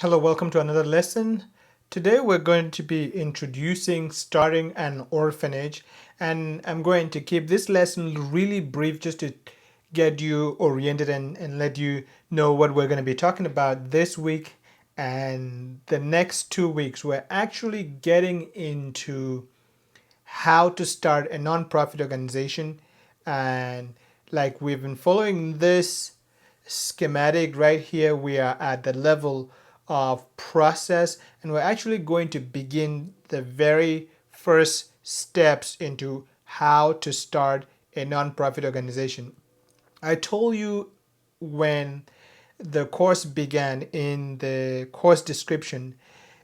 Hello, welcome to another lesson. Today we're going to be introducing starting an orphanage, and I'm going to keep this lesson really brief just to get you oriented and let you know what we're going to be talking about this week and the next 2 weeks. We're actually getting into how to start a nonprofit organization, and like we've been following this schematic right here, we are at the level of process, and we're actually going to begin the very first steps into how to start a nonprofit organization. I told you when the course began in the course description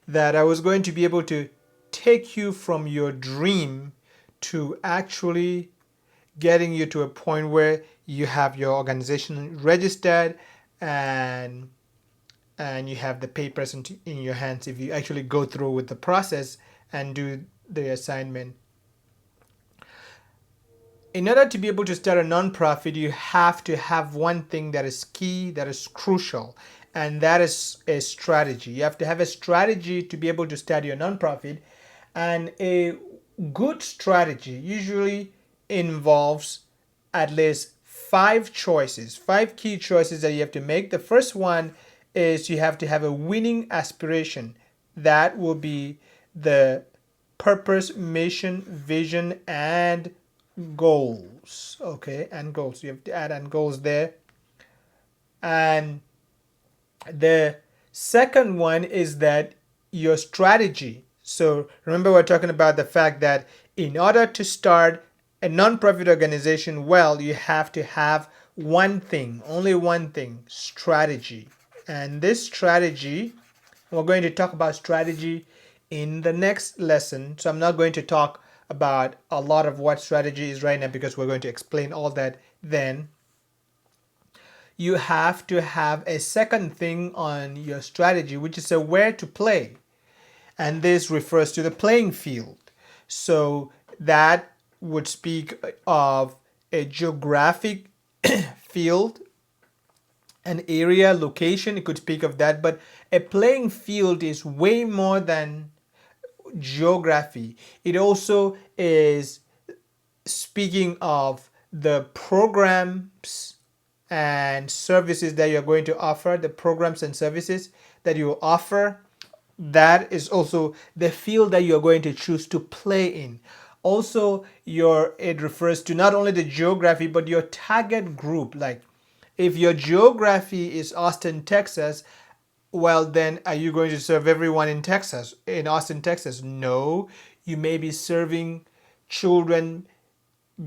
that I was going to be able to take you from your dream to actually getting you to a point where you have your organization registered and you have the papers in your hands if you actually go through with the process and do the assignment. In order to be able to start a nonprofit, you have to have one thing that is key, that is crucial, and that is a strategy. You have to have a strategy to be able to start your nonprofit, and a good strategy usually involves at least five key choices that you have to make. The first one is you have to have a winning aspiration. That will be the purpose, mission, vision, and goals. Okay, and goals. You have to add and goals there. And the second one is that your strategy. So remember, we're talking about the fact that in order to start a nonprofit organization well, you have to have one thing, only one thing, strategy. And this strategy, we're going to talk about strategy in the next lesson. So I'm not going to talk about a lot of what strategy is right now because we're going to explain all that then. You have to have a second thing on your strategy, which is a where to play. And this refers to the playing field. So that would speak of a geographic field, an area, location. It could speak of that, but a playing field is way more than geography. It also is speaking of the programs and services that you're going to offer, the programs and services that you offer. That is also the field that you're going to choose to play in. Also, it refers to not only the geography but your target group. Like if your geography is Austin, Texas, well, then are you going to serve everyone in Texas, in Austin, Texas? No, you may be serving children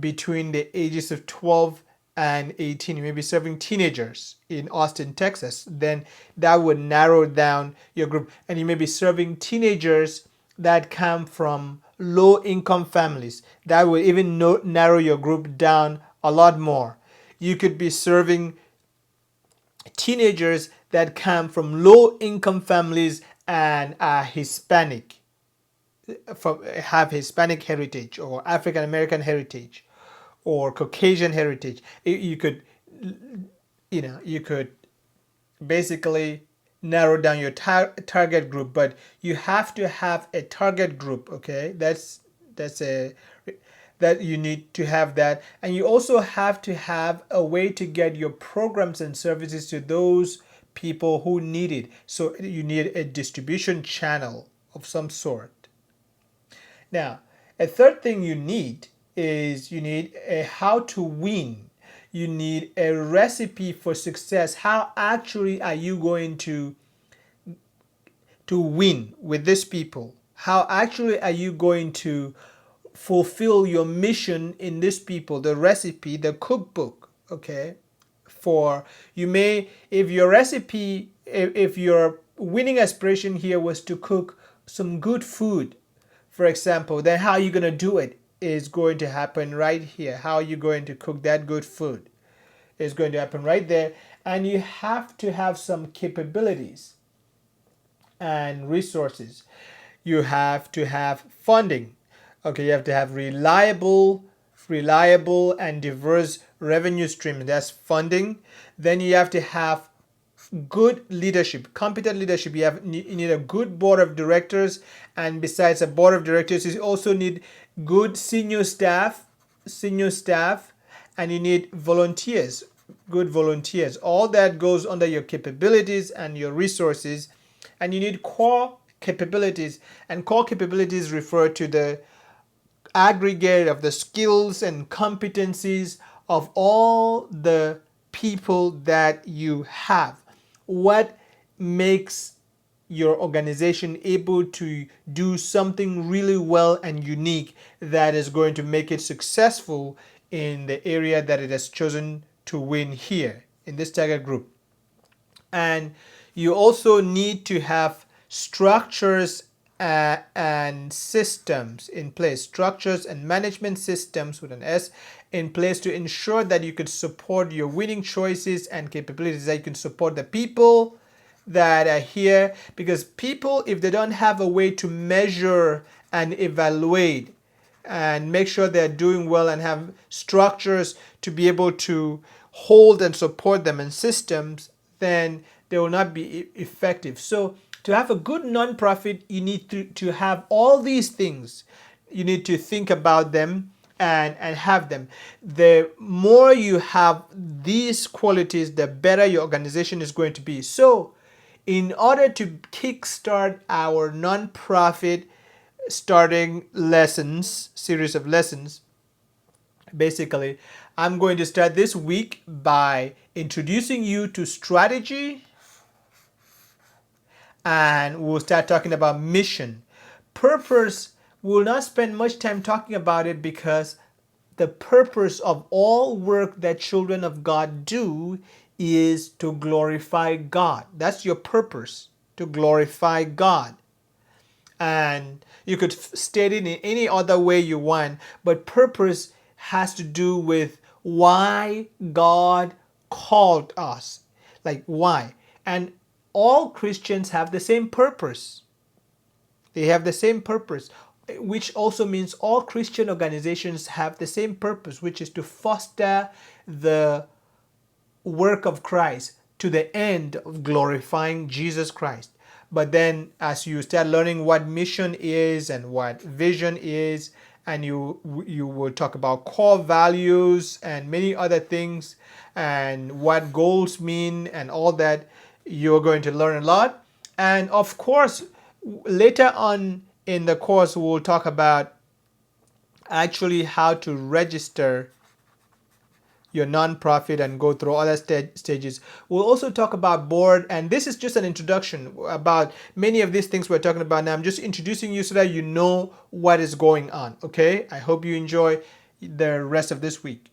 between the ages of 12 and 18. You may be serving teenagers in Austin, Texas. Then that would narrow down your group. And you may be serving teenagers that come from low income families. That would even narrow your group down a lot more. You could be serving teenagers that come from low income families and are Hispanic, have Hispanic heritage or African American heritage or Caucasian heritage. You could, you could basically narrow down your target group, but you have to have a target group. Okay, that's a that you need to have that, and you also have to have a way to get your programs and services to those people who need it. So you need a distribution channel of some sort. Now, a third thing you need is you need a how to win. You need a recipe for success. How actually are you going to win with these people? How actually are you going to fulfill your mission in these people? The recipe, the cookbook, okay? For you may, if your recipe, if your winning aspiration here was to cook some good food, for example, then how are you going to do it is going to happen right here. How are you going to cook that good food is going to happen right there. And you have to have some capabilities and resources. You have to have funding. Okay, you have to have reliable and diverse revenue streams. That's funding. Then you have to have good leadership, competent leadership. You need a good board of directors, and besides a board of directors, you also need good senior staff, and you need volunteers, good volunteers. All that goes under your capabilities and your resources, and you need core capabilities. And core capabilities refer to the aggregate of the skills and competencies of all the people that you have. What makes your organization able to do something really well and unique that is going to make it successful in the area that it has chosen to win here in this target group. And you also need to have structures and systems in place, structures and management systems with an S in place to ensure that you could support your winning choices and capabilities, that you can support the people that are here. Because people, if they don't have a way to measure and evaluate and make sure they're doing well and have structures to be able to hold and support them and systems, then they will not be effective. So to have a good nonprofit, you need to have all these things. You need to think about them and have them. The more you have these qualities, the better your organization is going to be. So in order to kickstart our nonprofit starting lessons, series of lessons, basically, I'm going to start this week by introducing you to strategy, and we'll start talking about mission. Purpose, we'll not spend much time talking about it because the purpose of all work that children of God do is to glorify God. That's your purpose, to glorify God. And you could state it in any other way you want, but purpose has to do with why God called us. Like why. And all Christians have the same purpose. They have the same purpose, which also means all Christian organizations have the same purpose, which is to foster the work of Christ to the end of glorifying Jesus Christ. But then as you start learning what mission is and what vision is, and you will talk about core values and many other things and what goals mean and all that, you're going to learn a lot. And of course, later on in the course, we'll talk about actually how to register your nonprofit and go through other stages. We'll also talk about board, and this is just an introduction about many of these things we're talking about now. I'm just introducing you so that you know what is going on. Okay, I hope you enjoy the rest of this week.